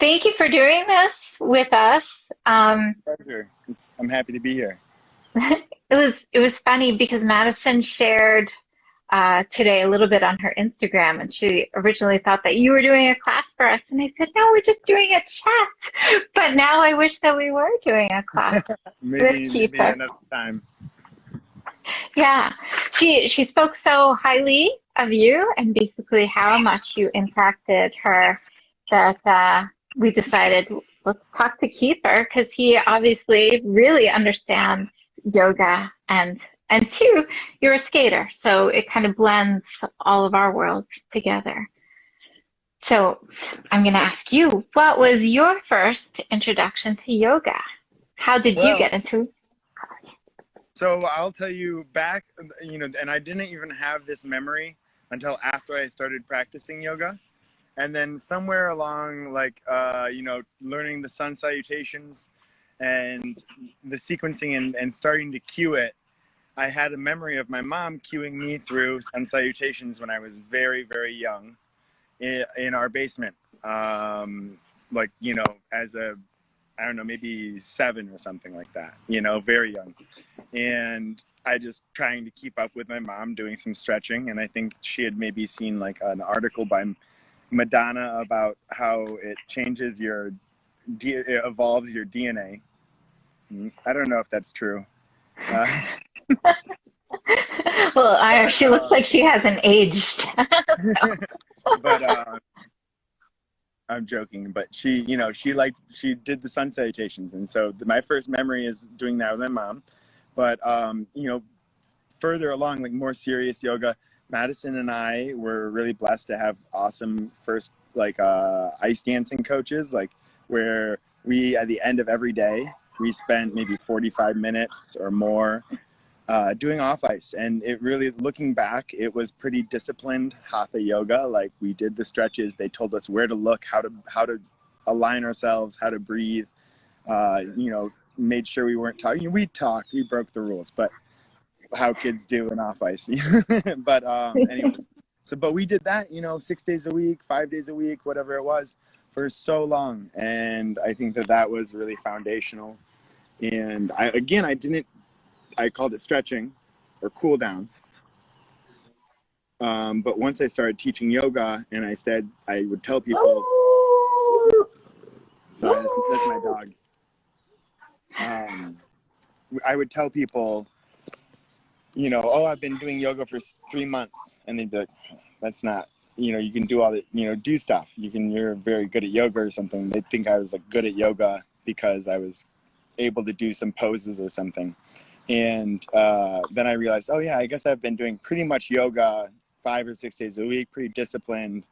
Thank you for doing this with us. It's Um, a pleasure. I'm happy to be here. it was funny because Madison shared today a little bit on her Instagram, and she originally thought that you were doing a class for us, and I said, no, we're just doing a chat. But now I wish that we were doing a class with Maybe Keiffer. another time. Yeah, she spoke so highly of you and basically how much you impacted her that we decided let's talk to Keeper because he obviously really understands yoga and two, you're a skater, so it kind of blends all of our worlds together. So I'm going to ask you, what was your first introduction to yoga? How did you Well, get into? so I'll tell you back, and I didn't even have this memory until after I started practicing yoga. And then somewhere along, learning the sun salutations and the sequencing and starting to cue it, I had a memory of my mom cueing me through sun salutations when I was very, very young in our basement. As I don't know, maybe 7 or something like that, very young. And I just trying to keep up with my mom doing some stretching. And I think she had maybe seen like an article by Madonna about how it changes it evolves your DNA. I don't know if that's true. Uh, Well, but she looks like she hasn't aged. but I'm joking, but she did the sun salutations, and so my first memory is doing that with my mom. But further along, like more serious yoga, Madison and I were really blessed to have awesome first ice dancing coaches, like where we at the end of every day we spent maybe 45 minutes or more doing off ice. And it really, looking back, it was pretty disciplined hatha yoga. Like we did the stretches, they told us where to look, how to align ourselves, how to breathe. Made sure we weren't talking. We talked, we broke the rules, but how kids do in off ice. But anyway, but we did that, 6 days a week, 5 days a week, whatever it was, for so long. And I think that was really foundational. And I called it stretching or cool down. But once I started teaching yoga, and I would tell people, sorry, that's my dog. I would tell people, oh, I've been doing yoga for 3 months. And they'd be like, that's not, you can do all the, do stuff. You're very good at yoga or something. They'd think I was like good at yoga because I was able to do some poses or something. And then I realized, oh yeah, I guess I've been doing pretty much yoga 5 or 6 days a week, pretty disciplined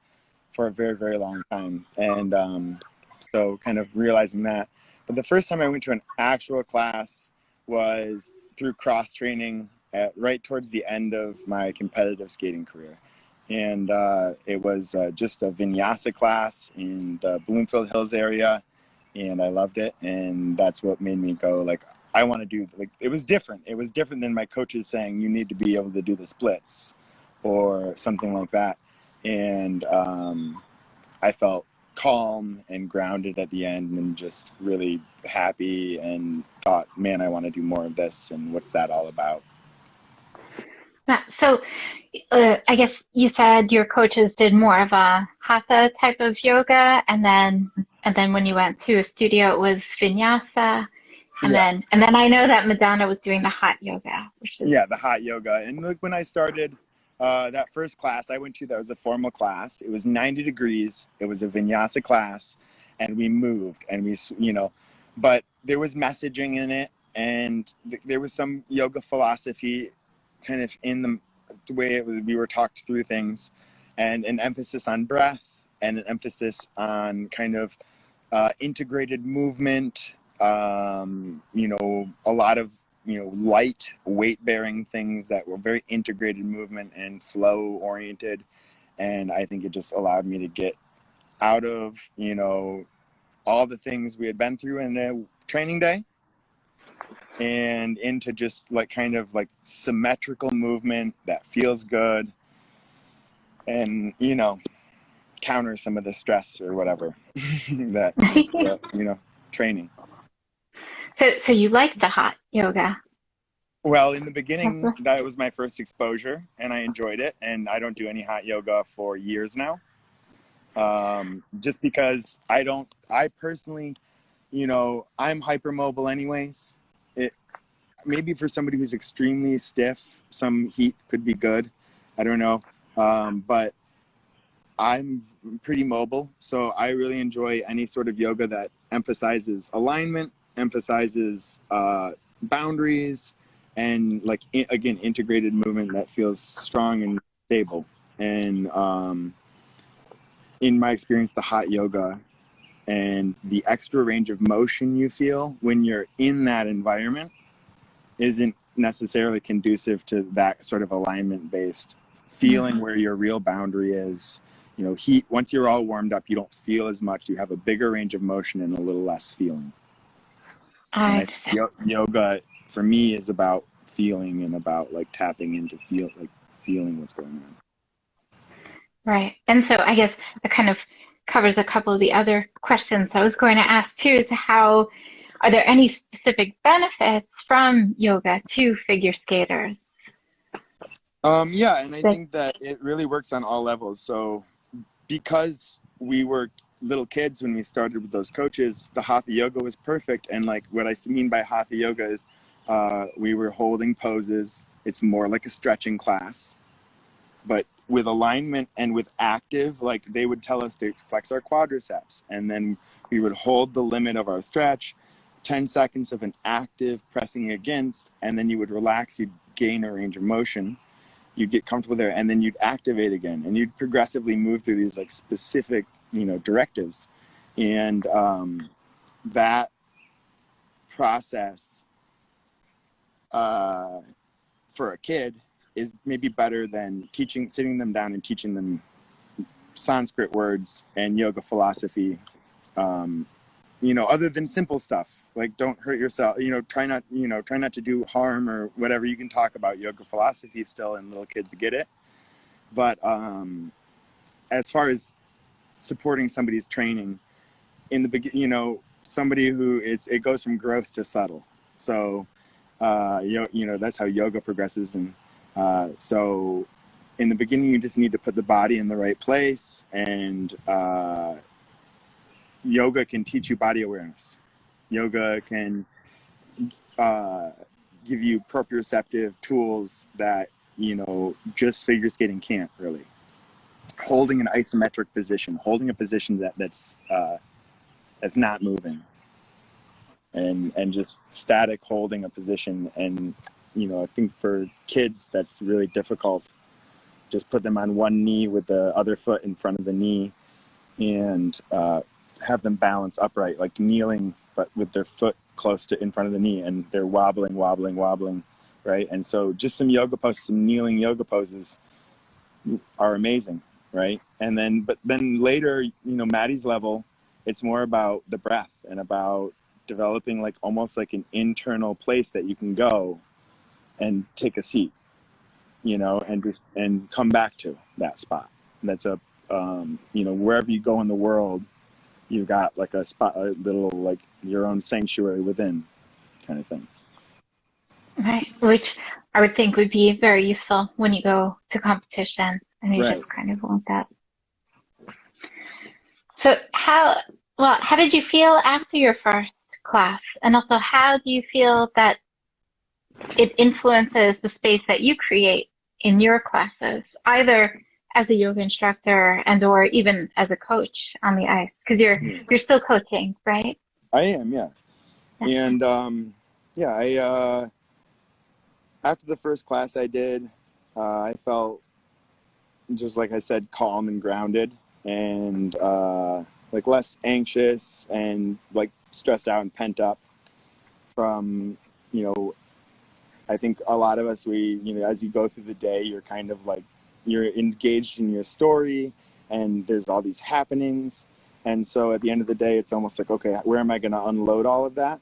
for a very, very long time. And so kind of realizing that. But the first time I went to an actual class was through cross training right towards the end of my competitive skating career. And it was just a vinyasa class in the Bloomfield Hills area. And I loved it. And that's what made me go, like, I want to do, like, it was different. It was different than my coaches saying, you need to be able to do the splits or something like that. And I felt calm and grounded at the end and just really happy and thought, man, I want to do more of this. And what's that all about? Yeah, so I guess you said your coaches did more of a hatha type of yoga, and then when you went to a studio, it was vinyasa, Yeah. and then I know that Madonna was doing the hot yoga, which is Yeah, the hot yoga. And like when I started that first class I went to, that was a formal class. It was 90 degrees. It was a vinyasa class, and we moved and but there was messaging in it, and there was some yoga philosophy kind of in the way we were talked through things, and an emphasis on breath and an emphasis on kind of integrated movement. A lot of light weight bearing things that were very integrated movement and flow oriented. And I think it just allowed me to get out of all the things we had been through in a training day and into just like kind of like symmetrical movement that feels good. And counter some of the stress or whatever that, training. So you like the hot yoga? Well, in the beginning, that was my first exposure, and I enjoyed it. And I don't do any hot yoga for years now, just because I personally, I'm hypermobile anyways. Maybe for somebody who's extremely stiff, some heat could be good. I don't know. But I'm pretty mobile, so I really enjoy any sort of yoga that emphasizes alignment, emphasizes boundaries, and again, integrated movement that feels strong and stable. And in my experience, the hot yoga and the extra range of motion you feel when you're in that environment isn't necessarily conducive to that sort of alignment based feeling where your real boundary is. Heat, once you're all warmed up, you don't feel as much. You have a bigger range of motion and a little less feeling. Yoga for me is about feeling and about tapping into feeling what's going on. Right. And so I guess that kind of covers a couple of the other questions I was going to ask too, is are there any specific benefits from yoga to figure skaters? Yeah, and I think that it really works on all levels. So because we were little kids when we started with those coaches, the hatha yoga was perfect. And what I mean by hatha yoga is we were holding poses. It's more like a stretching class, but with alignment and with active, they would tell us to flex our quadriceps, and then we would hold the limit of our stretch, 10 seconds of an active pressing against, and then you would relax, you'd gain a range of motion, you'd get comfortable there, and then you'd activate again, and you'd progressively move through these specific, directives. And that process for a kid is maybe better than sitting them down and teaching them Sanskrit words and yoga philosophy. Other than simple stuff like don't hurt yourself, try not to do harm or whatever. You can talk about yoga philosophy still, and little kids get it. But as far as supporting somebody's training in the beginning, somebody who it goes from gross to subtle. So, that's how yoga progresses. And so in the beginning, you just need to put the body in the right place, and yoga can teach you body awareness. Yoga can give you proprioceptive tools that, just figure skating can't really. Holding an isometric position, holding a position that's not moving, and just static holding a position. And, I think for kids, that's really difficult. Just put them on one knee with the other foot in front of the knee, and have them balance upright, like kneeling, but with their foot close to in front of the knee, and they're wobbling, right? And so just some yoga poses, some kneeling yoga poses are amazing, right? But then later, Maddie's level, it's more about the breath and about developing almost like an internal place that you can go and take a seat, and come back to that spot. That's wherever you go in the world, you've got a spot, a little your own sanctuary within, kind of thing. Right, which I would think would be very useful when you go to competition and you just kind of want that. So how did you feel after your first class? And also, how do you feel that it influences the space that you create in your classes, either as a yoga instructor or even as a coach on the ice? Because you're still coaching, right? I am, yeah. And I after the first class I did, I felt, just like I said, calm and grounded, and less anxious and stressed out and pent up from, I think a lot of us, as you go through the day, you're kind of you're engaged in your story, and there's all these happenings. And so at the end of the day, it's almost okay, where am I going to unload all of that?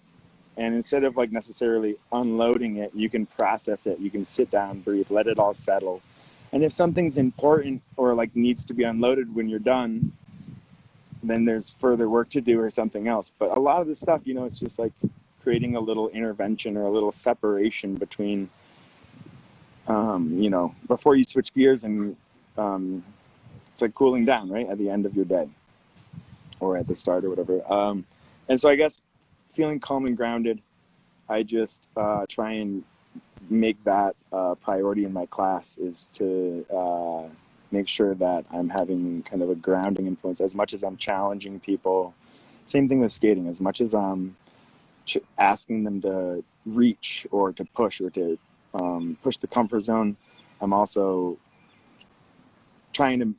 And instead of necessarily unloading it, you can process it. You can sit down, breathe, let it all settle. And if something's important or like needs to be unloaded when you're done, then there's further work to do or something else. But a lot of the stuff, you know, it's just like creating a little intervention or a little separation between, you know, before you switch gears, and it's like cooling down, right, at the end of your day or at the start or whatever. And so I guess feeling calm and grounded, I just try and make that priority in my class, is to make sure that I'm having kind of a grounding influence as much as I'm challenging people. Same thing with skating, as much as I'm asking them to reach or to push or to push the comfort zone, I'm also trying to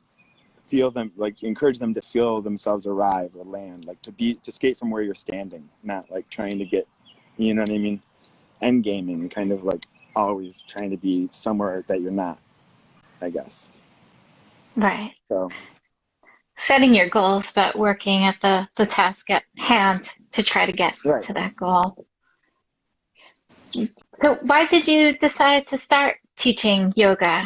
feel them, like encourage them to feel themselves arrive or land, like to skate from where you're standing, not like trying to get, you know what I mean, end gaming, kind of like always trying to be somewhere that you're not, I guess. Right. So Setting your goals, but working at the task at hand to try to get right. to that goal. So why did you decide to start teaching yoga?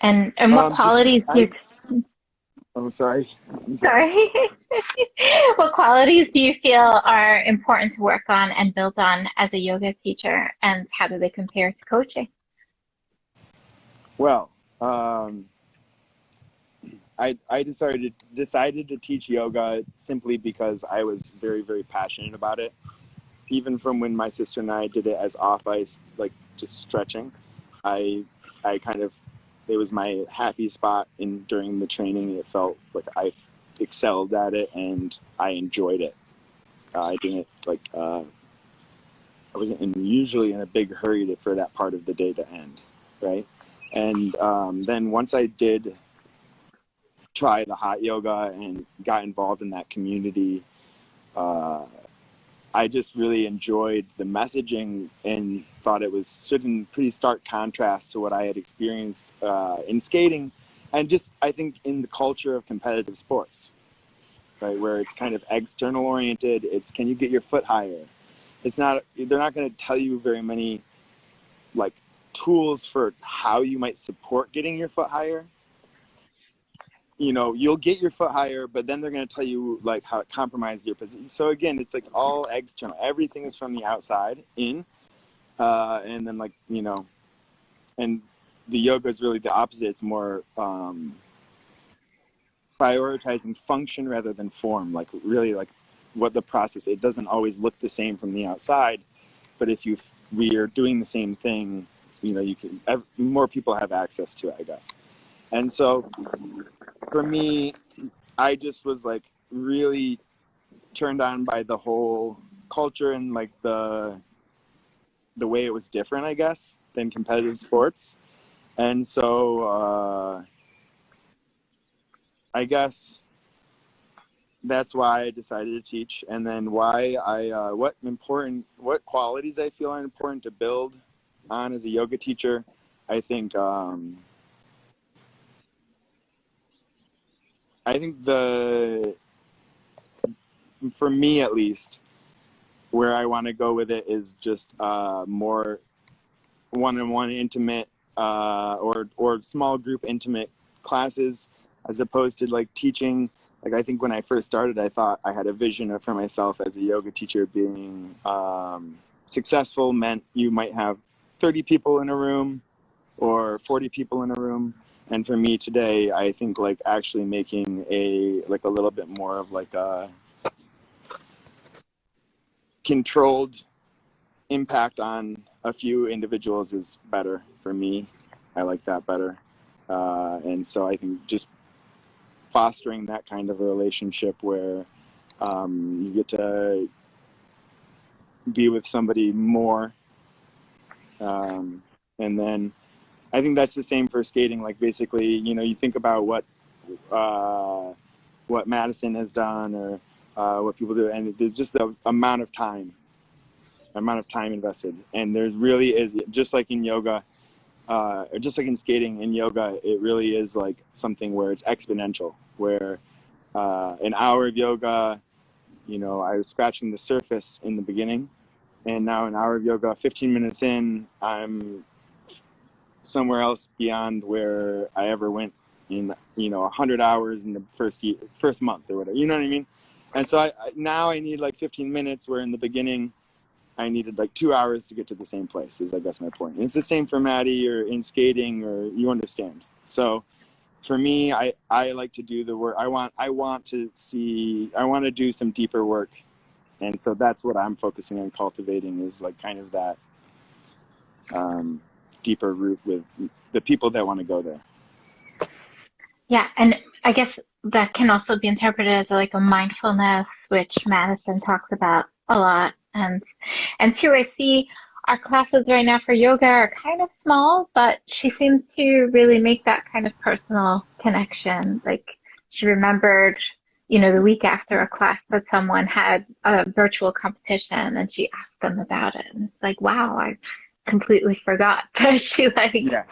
And what Just qualities do I. you, Oh, sorry. I'm sorry. sorry. What qualities do you feel are important to work on and build on as a yoga teacher, and how do they compare to coaching? Well, I decided to teach yoga simply because I was very, very passionate about it. Even from when my sister and I did it as off ice, like just stretching, I I kind of, it was my happy spot in during the training. It felt like I excelled at it and I enjoyed it. I didn't like I wasn't usually in a big hurry for that part of the day to end, right? And then once I did try the hot yoga and got involved in that community, uh, I just really enjoyed the messaging and thought it was stood in pretty stark contrast to what I had experienced in skating, and just I think in the culture of competitive sports, right, where it's kind of external oriented. It's, can you get your foot higher? It's not, they're not going to tell you very many like tools for how you might support getting your foot higher. You know, you'll get your foot higher, but then they're going to tell you like how it compromised your position. So again, it's like all external. Everything is from the outside in, and then like, you know, and the yoga is really the opposite. It's more prioritizing function rather than form. Like really, like what the process. It doesn't always look the same from the outside, but if we are doing the same thing, you know, you can, more people have access to it, I guess. And so for me, I just was like really turned on by the whole culture and like the way it was different, I guess, than competitive sports. And so I guess that's why I decided to teach. And then why what qualities I feel are important to build on as a yoga teacher. I think for me at least, where I want to go with it is just more one-on-one intimate or small group intimate classes, as opposed to like teaching. Like I think when I first started, I thought I had a vision for myself as a yoga teacher being successful meant you might have 30 people in a room or 40 people in a room. And for me today, I think like actually making a little bit more of like a controlled impact on a few individuals is better for me. I like that better. And so I think just fostering that kind of a relationship where you get to be with somebody more. And then I think that's the same for skating. Like basically, you know, you think about what Madison has done or what people do, and there's just the amount of time invested. And there really is, just like in yoga, or just like in skating, in yoga, it really is like something where it's exponential, where an hour of yoga, you know, I was scratching the surface in the beginning, and now an hour of yoga, 15 minutes in, I'm somewhere else beyond where I ever went in, 100 hours in the first month or whatever, you know what I mean? And so now I need like 15 minutes, where in the beginning I needed like 2 hours to get to the same place, is I guess my point. And it's the same for Maddie or in skating, or you understand. So for me, I like to do the work. I want to do some deeper work. And so that's what I'm focusing on cultivating, is like kind of that deeper root with the people that want to go there. Yeah, and I guess that can also be interpreted as like a mindfulness, which Madison talks about a lot. And two, I see our classes right now for yoga are kind of small, but she seems to really make that kind of personal connection. Like she remembered, the week after a class that someone had a virtual competition and she asked them about it. And it's like, wow, I completely forgot that Yeah.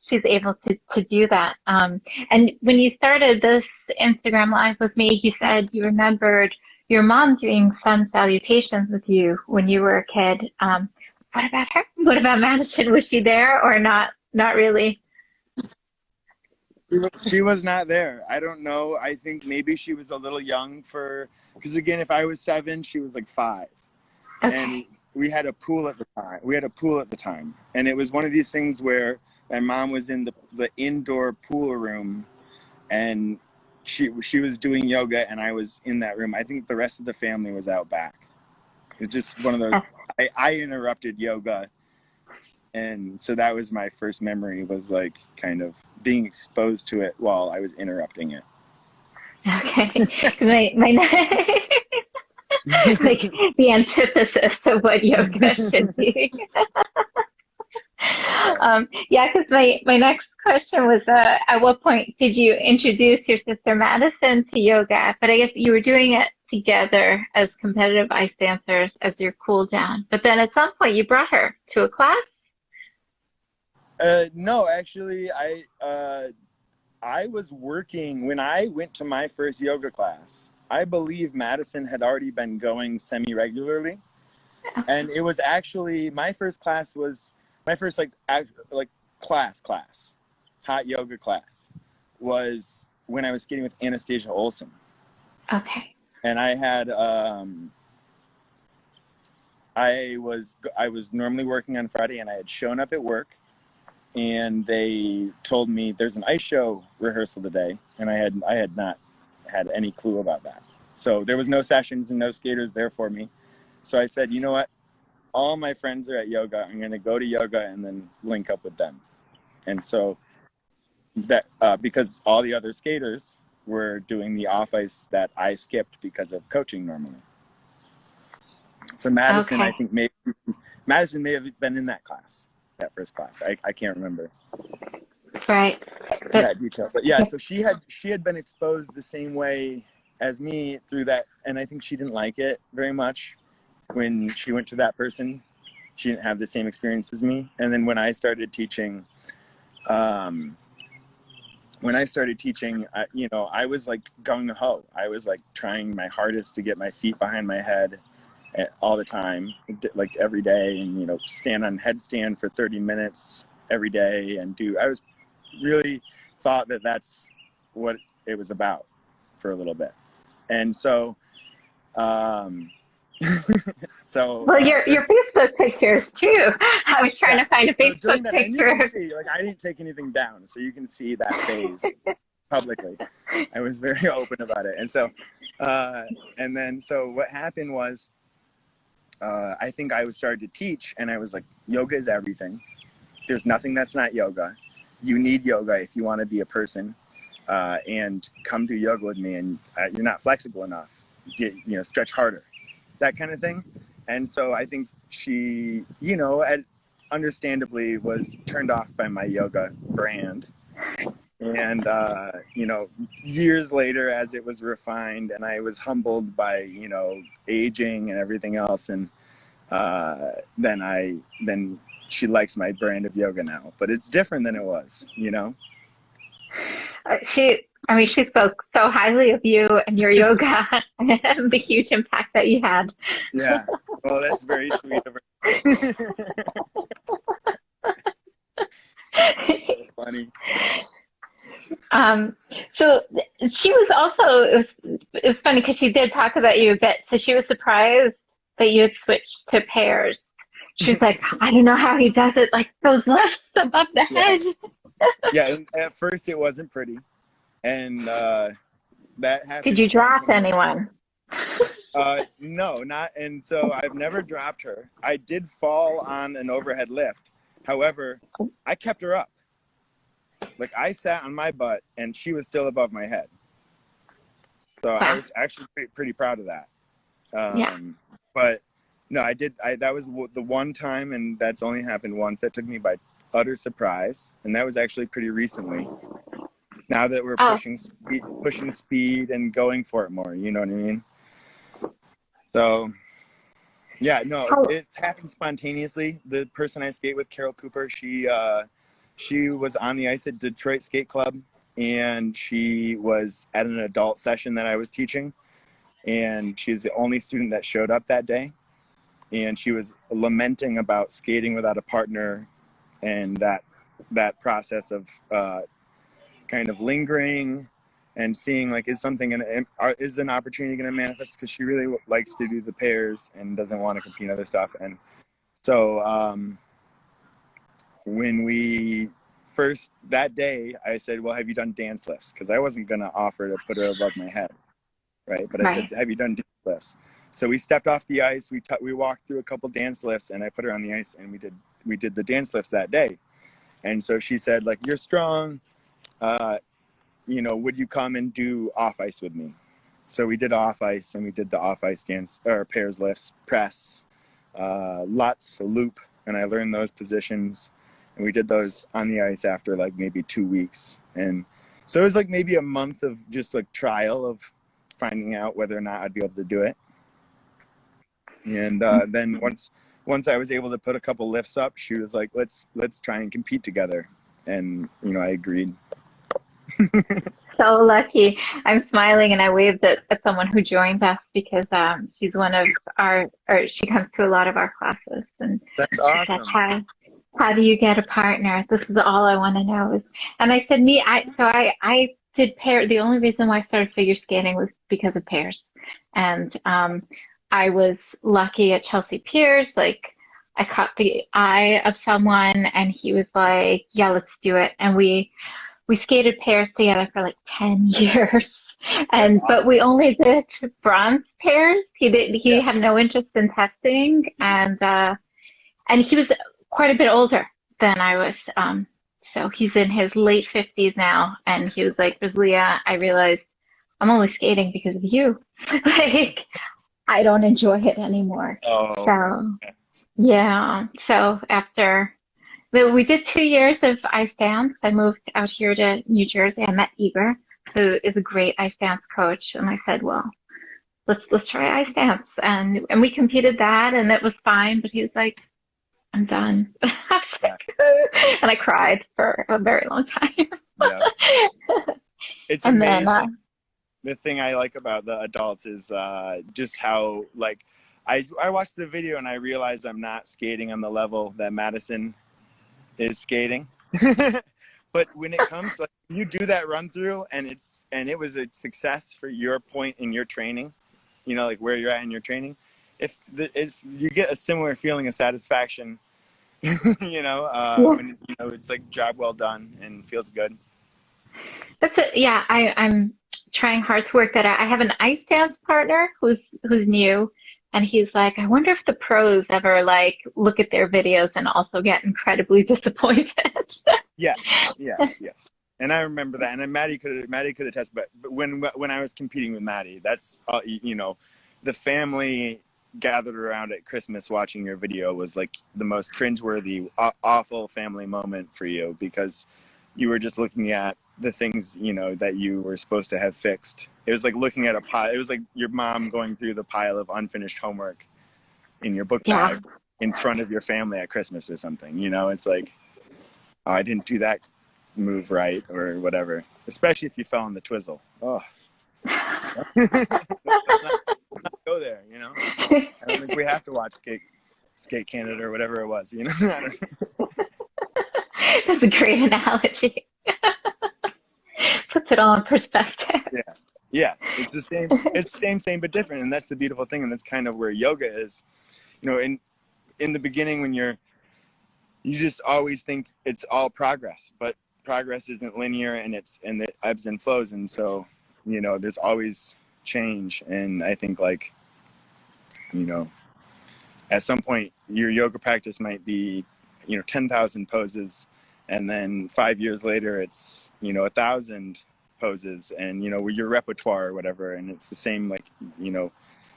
she's able to do that. And when you started this Instagram Live with me, you said you remembered your mom doing sun salutations with you when you were a kid. What about her? What about Madison? Was she there or not? Not really. She was not there. I don't know. I think maybe she was a little young because again, if I was 7, she was like 5. Okay. And we had a pool at the time. And it was one of these things where my mom was in the indoor pool room, and she was doing yoga, and I was in that room. I think the rest of the family was out back. It's just one of those, I interrupted yoga. And so that was my first memory, was like kind of being exposed to it while I was interrupting it. Okay. Like the antithesis of what yoga should be. Yeah, because my next question was, at what point did you introduce your sister Madison to yoga? But I guess you were doing it together as competitive ice dancers as your cool down. But then at some point you brought her to a class? No, actually, I was working when I went to my first yoga class. I believe Madison had already been going semi-regularly. And it was actually, my first class was, my first like class, hot yoga class, was when I was skating with Anastasia Olson. Okay. And I had, I was normally working on Friday, and I had shown up at work, and they told me there's an ice show rehearsal today, and I had not had any clue about that. So there was no sessions and no skaters there for me. So I said, you know what? All my friends are at yoga. I'm going to go to yoga and then link up with them. And so that because all the other skaters were doing the off ice that I skipped because of coaching normally. So Madison, Okay. I think Madison may have been in that class, that first class. I can't remember. Right. That detail. But yeah, so she had been exposed the same way as me through that, and I think she didn't like it very much when she went to that person. She didn't have the same experience as me. And then when I started teaching, I was like gung-ho. I was like trying my hardest to get my feet behind my head all the time, like every day, and stand on headstand for 30 minutes every day, and I was really thought that that's what it was about for a little bit. And so Well, your Facebook pictures too. I was trying to find a Facebook picture. And you can see, like, I didn't take anything down, so you can see that phase publicly. I was very open about it. And so and then so what happened was I think I started to teach, and I was like, yoga is everything. There's nothing that's not yoga. You need yoga if you want to be a person, and come do yoga with me, and you're not flexible enough. Stretch harder, that kind of thing. And so I think she, understandably was turned off by my yoga brand. And, years later, as it was refined and I was humbled by, aging and everything else. And then she likes my brand of yoga now, but it's different than it was, She spoke so highly of you and your yoga and the huge impact that you had. Yeah. Well, that's very sweet of her. So funny. Um, so she was also, it was funny because she did talk about you a bit. So she was surprised that you had switched to pairs. She was like, I don't know how he does it, like those lifts above the Yeah. head. Yeah. And at first it wasn't pretty. And that Did happened you drop spontaneously. anyone? No, not. And so I've never dropped her. I did fall on an overhead lift. However, I kept her up. Like I sat on my butt and she was still above my head. So I Wow. was actually pretty proud of that. Yeah. But no, I did. That was the one time, and that's only happened once. That took me by utter surprise, and that was actually pretty recently. Now that we're Oh, pushing speed and going for it more, you know what I mean? So yeah, no, how, it's happened spontaneously. The person I skate with, Carol Cooper, she was on the ice at Detroit Skate Club, and she was at an adult session that I was teaching, and she's the only student that showed up that day. And she was lamenting about skating without a partner, and that process of kind of lingering and seeing like is an opportunity going to manifest, because she really likes to do the pairs and doesn't want to compete in other stuff. And so when we first that day, I said, well, have you done dance lifts? Because I wasn't going to offer to put her above my head, right? But I said, right. have you done dance lifts? So we stepped off the ice, we walked through a couple dance lifts, and I put her on the ice, and we did the dance lifts that day. And so she said, like, you're strong, would you come and do off ice with me? So we did off ice, and we did the off ice dance or pairs lifts, press, Lutz, a loop, and I learned those positions, and we did those on the ice after like maybe 2 weeks. And so it was like maybe a month of just like trial of finding out whether or not I'd be able to do it. And then once I was able to put a couple lifts up, she was like, let's try and compete together. And I agreed. So lucky. I'm smiling and I waved at someone who joined us because she's one of or she comes to a lot of our classes. And That's she said, awesome. how do you get a partner? This is all I want to know. And I said, I did pair. The only reason why I started figure skating was because of pairs. And I was lucky at Chelsea Piers. Like I caught the eye of someone and he was like, yeah, let's do it. And we skated pairs together for like 10 years. That's But awesome. we only did bronze pairs. He Yeah. had no interest in testing and he was quite a bit older than I was. So he's in his late 50s now, and he was like, Rosalia, I realized I'm only skating because of you. Like, I don't enjoy it anymore. Oh, So, yeah. So we did 2 years of ice dance. I moved out here to New Jersey. I met Igor, who is a great ice dance coach, and I said, well, let's try ice dance, and we competed that, and it was fine. But he was like, I'm done. yeah. And I cried for a very long time. Yeah. It's And then, amazing. The thing I like about the adults is just how, like, I watched the video and I realized I'm not skating on the level that Madison is skating. But when it comes to, like, you do that run through and it was a success for your point in your training, like where you're at in your training. If you get a similar feeling of satisfaction, yeah, when it's like job well done and feels good. that's it. Yeah, I'm trying hard to work that out. I have an ice dance partner who's new, and he's like, I wonder if the pros ever like look at their videos and also get incredibly disappointed. Yeah, yeah, yes. And I remember that. And then Maddie could attest. But when I was competing with Maddie, that's the family gathered around at Christmas watching your video was like the most cringeworthy, awful family moment for you, because you were just looking at the things that you were supposed to have fixed. It was like looking at a pile. It was like your mom going through the pile of unfinished homework in your book Yeah. bag in front of your family at Christmas or something. It's like, oh, I didn't do that move right or whatever. Especially if you fell on the twizzle. Oh, let's not go there. I don't think we have to watch Skate Canada or whatever it was. I don't That's a great analogy. Puts it all in perspective. Yeah. Yeah. It's the same. It's same, but different. And that's the beautiful thing. And that's kind of where yoga is. You know, in the beginning, when you just always think it's all progress, but progress isn't linear, and it ebbs and flows. And so, you know, there's always change. And I think, like, you know, at some point your yoga practice might be, you know, 10,000 poses. And then 5 years later, it's, you know, 1,000 poses, and, you know, with your repertoire or whatever. And it's the same, like, you know,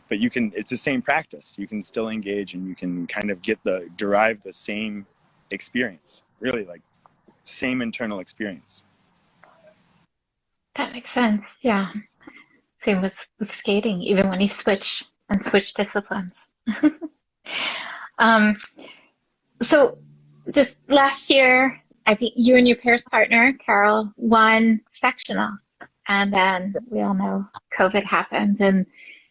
but it's the same practice. You can still engage, and you can kind of derive the same experience, really, like same internal experience. That makes sense. Yeah. Same with skating, even when you switch disciplines. Um, so just last year, I think you and your pairs partner, Carol, won sectional. And then we all know COVID happened, and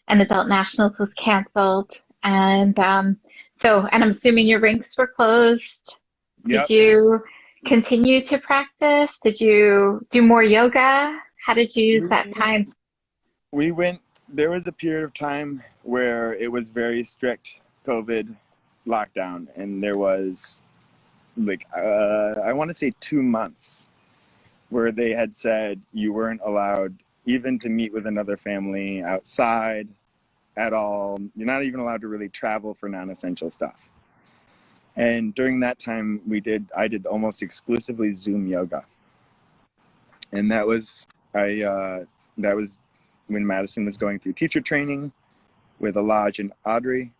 adult nationals was canceled. And and I'm assuming your rinks were closed. Did Yep. you continue to practice? Did you do more yoga? How did you use that time? There was a period of time where it was very strict COVID lockdown, and there was, like, I want to say 2 months where they had said you weren't allowed even to meet with another family outside at all. You're not even allowed to really travel for non-essential stuff. And during that time, I did almost exclusively Zoom yoga. And that was when Madison was going through teacher training with Alaj and Audrey.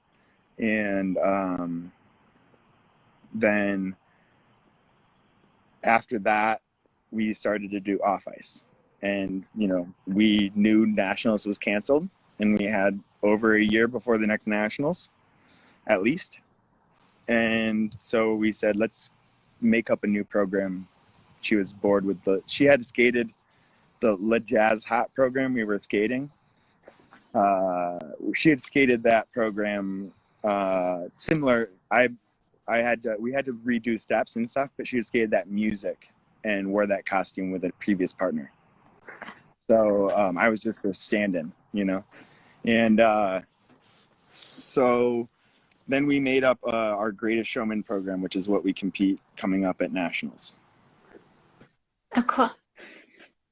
And then after that, we started to do off ice. And, you know, we knew nationals was canceled, and we had over a year before the next nationals, at least. And so we said, let's make up a new program. She was bored with she had skated the Le Jazz Hot program we were skating. She had skated that program similar. We had to redo steps and stuff, but she had skated that music and wore that costume with a previous partner. So I was just a stand-in, you know. And so then we made up our Greatest Showman program, which is what we compete coming up at nationals. Oh, cool.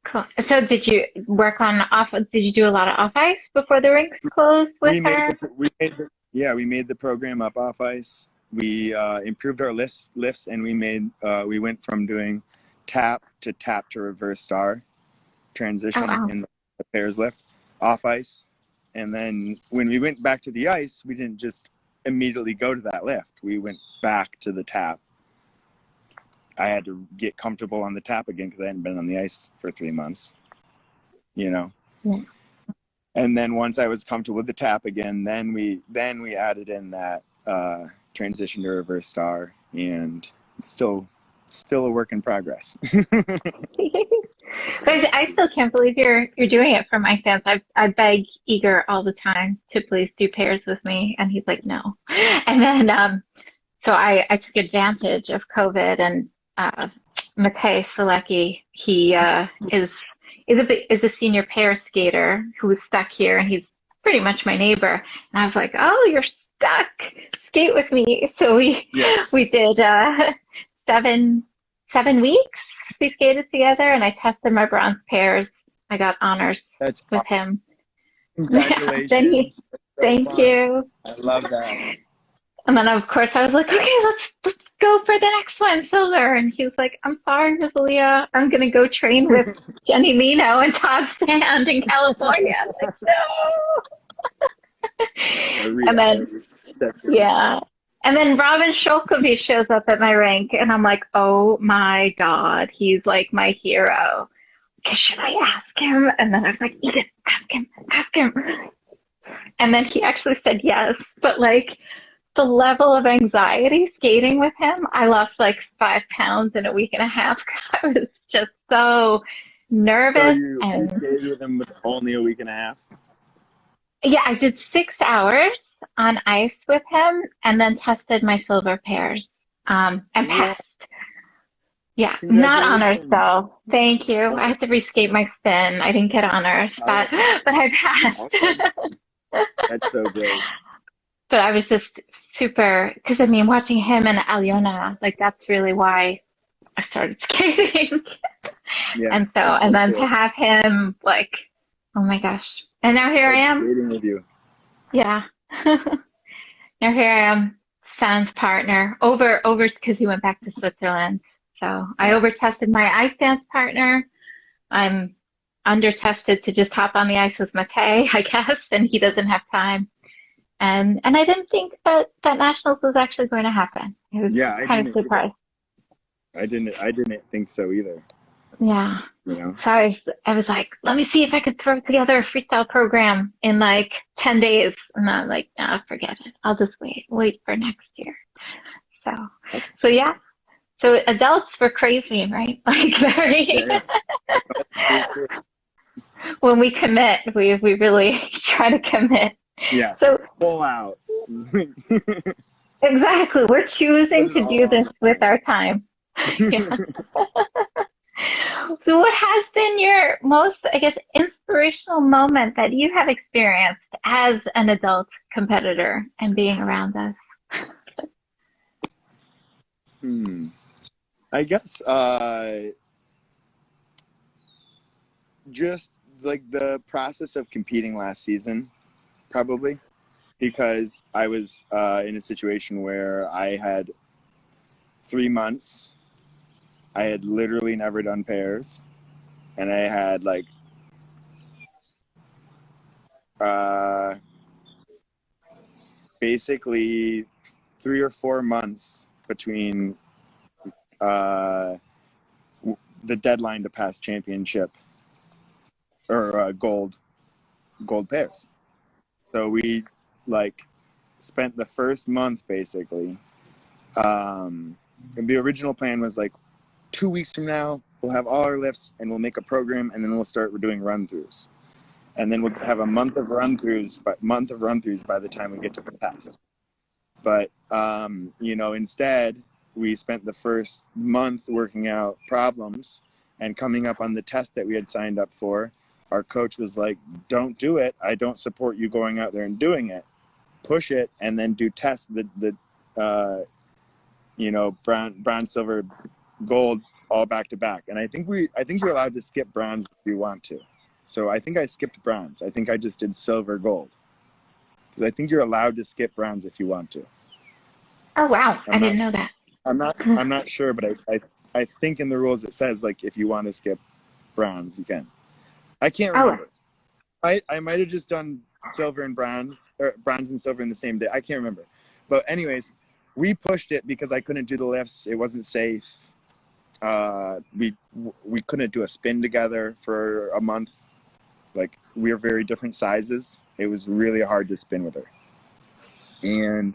Cool. So did you did you do a lot of off ice before the rinks closed with her? We made the program up off ice. We improved our lifts, and we went from doing tap to reverse star transition in the pairs lift off ice. And then when we went back to the ice, we didn't just immediately go to that lift. We went back to the tap. I had to get comfortable on the tap again because I hadn't been on the ice for 3 months, you know. Yeah. And then once I was comfortable with the tap again, then we added in that transition to reverse star, and it's still a work in progress. But I still can't believe you're doing it for my stance. I beg Igor all the time to please do pairs with me, and he's like, no. And then so I took advantage of COVID, and Matej Selecki, he is a senior pair skater who was stuck here, and he's pretty much my neighbor. And I was like, oh, you're stuck. Skate with me. So we did 7 weeks. We skated together, and I tested my bronze pairs. I got honors with him. Congratulations. Thank you. I love that. And then, of course, I was like, okay, let's go for the next one, silver. And he was like, I'm sorry, Rosalia, I'm going to go train with Jenny Lino and Todd Sand in California. I was like, no. And then, yeah. And then Robin Sholkovich shows up at my rink, and I'm like, oh my God, he's like my hero. Should I ask him? And then I was like, Edith, ask him. And then he actually said yes, but like the level of anxiety skating with him, I lost like 5 pounds in a week and a half because I was just so nervous. So you skated with him with only a week and a half? Yeah, I did 6 hours on ice with him, and then tested my silver pairs and passed. Yeah, not honors Congratulations. though. Thank you. I Oh, had to rescape my spin. I didn't get honors, oh, but I awesome. passed. That's so great. But I was just super, because I mean, watching him and Alyona, like that's really why I started skating. Yeah, And so, that's and so then to cool. have him, like, oh my gosh. And now here I Like am. skating with you. Yeah. Now here I am, Stan's partner, over because he went back to Switzerland. So I Yeah. over tested my ice dance partner. I'm under tested to just hop on the ice with Mate, I guess, and he doesn't have time. And I didn't think that nationals was actually going to happen. I was Yeah, I kind of didn't either. surprised. I didn't think so either. Yeah. You know? So I was like, let me see if I could throw together a freestyle program in like 10 days. And I'm like, nah, forget it. I'll just wait for next year. So, so yeah. So adults were crazy, right? Like Yeah, very, yeah. Very true. when we commit, we really try to commit. Yeah. So Full out. Put exactly, we're choosing it to all do on this the with line. our time. Yeah. So what has been your most, I guess, inspirational moment that you have experienced as an adult competitor and being around us? Hmm. I guess just like the process of competing last season, probably, because I was in a situation where I had 3 months. I had literally never done pairs, and I had like uh, basically 3 or 4 months between uh, the deadline to pass championship or gold pairs. So we like spent the first month basically. The original plan was like 2 weeks from now we'll have all our lifts and we'll make a program and then we'll start doing run throughs. And then we'll have a month of run throughs by the time we get to the test. But instead we spent the first month working out problems and coming up on the test that we had signed up for. Our coach was like, "Don't do it. I don't support you going out there and doing it. Push it, and then do tests. Bronze, silver, gold, all back to back." And I think you're allowed to skip bronze if you want to. So I think I skipped bronze. I think I just did silver, gold, because I think you're allowed to skip bronze if you want to. Oh wow, I I'm didn't not. know that. I'm not sure, but I think in the rules it says like if you want to skip bronze, you can. I can't Oh, remember. I might have just done silver and bronze, or bronze and silver in the same day. I can't remember. But anyways, we pushed it because I couldn't do the lifts. It wasn't safe. We couldn't do a spin together for a month. Like we are very different sizes. It was really hard to spin with her. And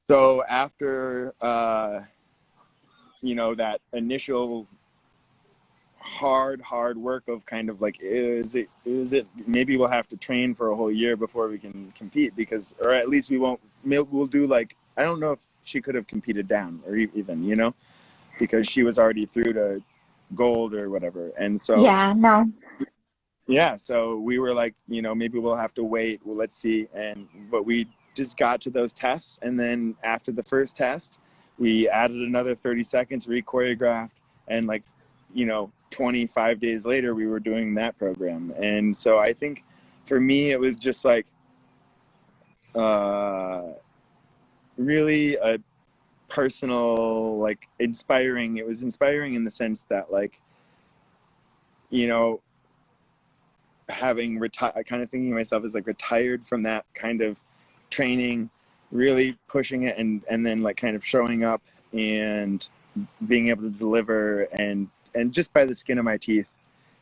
so after that initial hard work of kind of like is it maybe we'll have to train for a whole year before we can compete, because or at least we'll do like, I don't know if she could have competed down or even because she was already through to gold or whatever. And so yeah, no. yeah, so we were like, maybe we'll have to wait, well, let's see. But we just got to those tests, and then after the first test we added another 30 seconds, re-choreographed, and like 25 days later we were doing that program. And so I think for me it was just like really a personal, like inspiring. It was inspiring in the sense that like having retired, kind of thinking of myself as like retired from that kind of training, really pushing it, and then like kind of showing up and being able to deliver, and just by the skin of my teeth,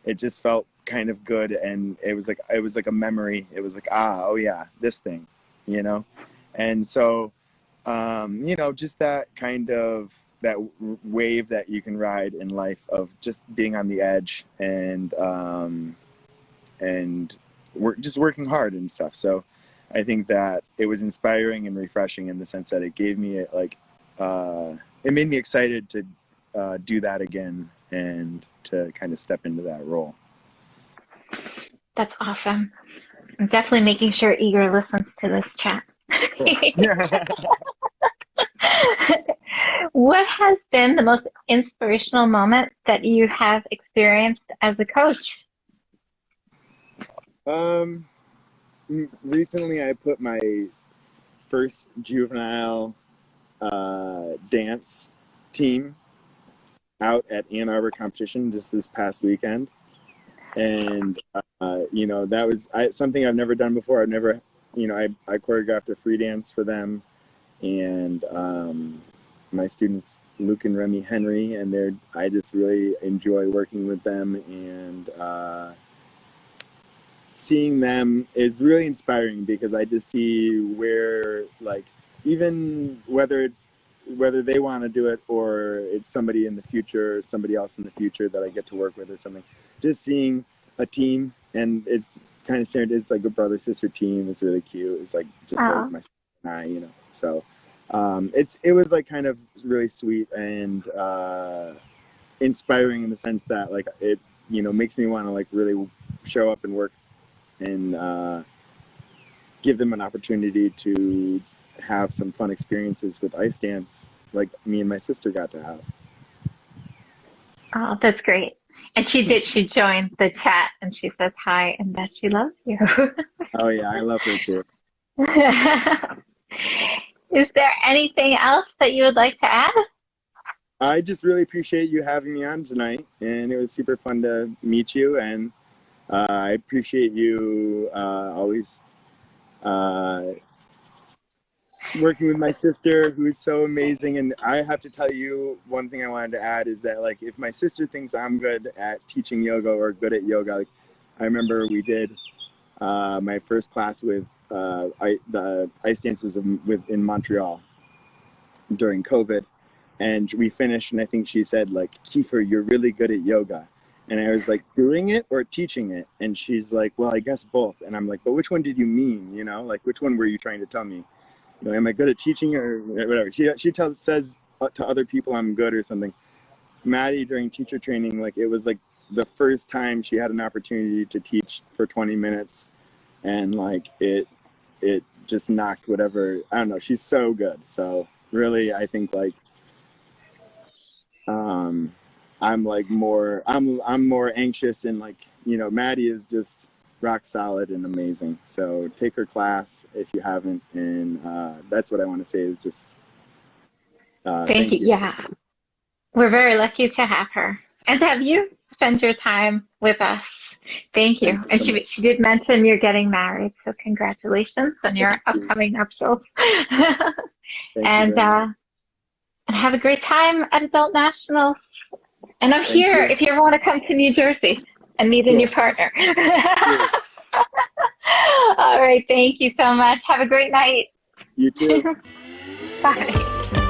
it just felt kind of good. And it was like a memory. It was like, oh yeah, this thing, and so just that kind of that wave that you can ride in life of just being on the edge and just working hard and stuff. So I think that it was inspiring and refreshing in the sense that it gave me it made me excited to do that again and to kind of step into that role. That's awesome. I'm definitely making sure Igor listens to this chat. What has been the most inspirational moment that you have experienced as a coach? Recently I put my first juvenile dance team out at Ann Arbor competition just this past weekend. And, that was something I've never done before. I've never, I choreographed a free dance for them. And my students, Luke and Remy Henry, and I just really enjoy working with them. And seeing them is really inspiring because I just see where, like, even whether they want to do it or it's somebody in the future, somebody else in the future that I get to work with or something, just seeing a team, and it's kind of standard. It's like a brother-sister team. It's really cute. It's like just like my sister and I, So it was like kind of really sweet and inspiring in the sense that like it makes me want to like really show up and work and give them an opportunity to have some fun experiences with ice dance like me and my sister got to have. Oh, that's great. And she joined the chat and she says hi and that she loves you. Oh yeah, I love her too. Is there anything else that you would like to add? I just really appreciate you having me on tonight, and it was super fun to meet you, and I appreciate you always working with my sister, who is so amazing. And I have to tell you, one thing I wanted to add is that, like, if my sister thinks I'm good at teaching yoga or good at yoga, like, I remember we did my first class with the ice dances in Montreal during COVID, and we finished, and I think she said, like, Keiffer, you're really good at yoga. And I was like, doing it or teaching it? And she's like, well, I guess both. And I'm like, but which one did you mean? Like, which one were you trying to tell me? Am I good at teaching or whatever? She says to other people I'm good or something. Maddie, during teacher training, like, it was like the first time she had an opportunity to teach for 20 minutes, and like it just knocked whatever. I don't know. She's so good. So really, I think like I'm like more anxious, and like Maddie is just rock solid and amazing. So take her class if you haven't, and that's what I want to say is just Thank you. Yeah, we're very lucky to have her and to have you spend your time with us. Thank you. And she did mention you're getting married, so congratulations on your upcoming nuptials. And have a great time at Adult Nationals. And I'm here if you ever want to come to New Jersey and meet a new partner. All right. Thank you so much. Have a great night. You too. Bye.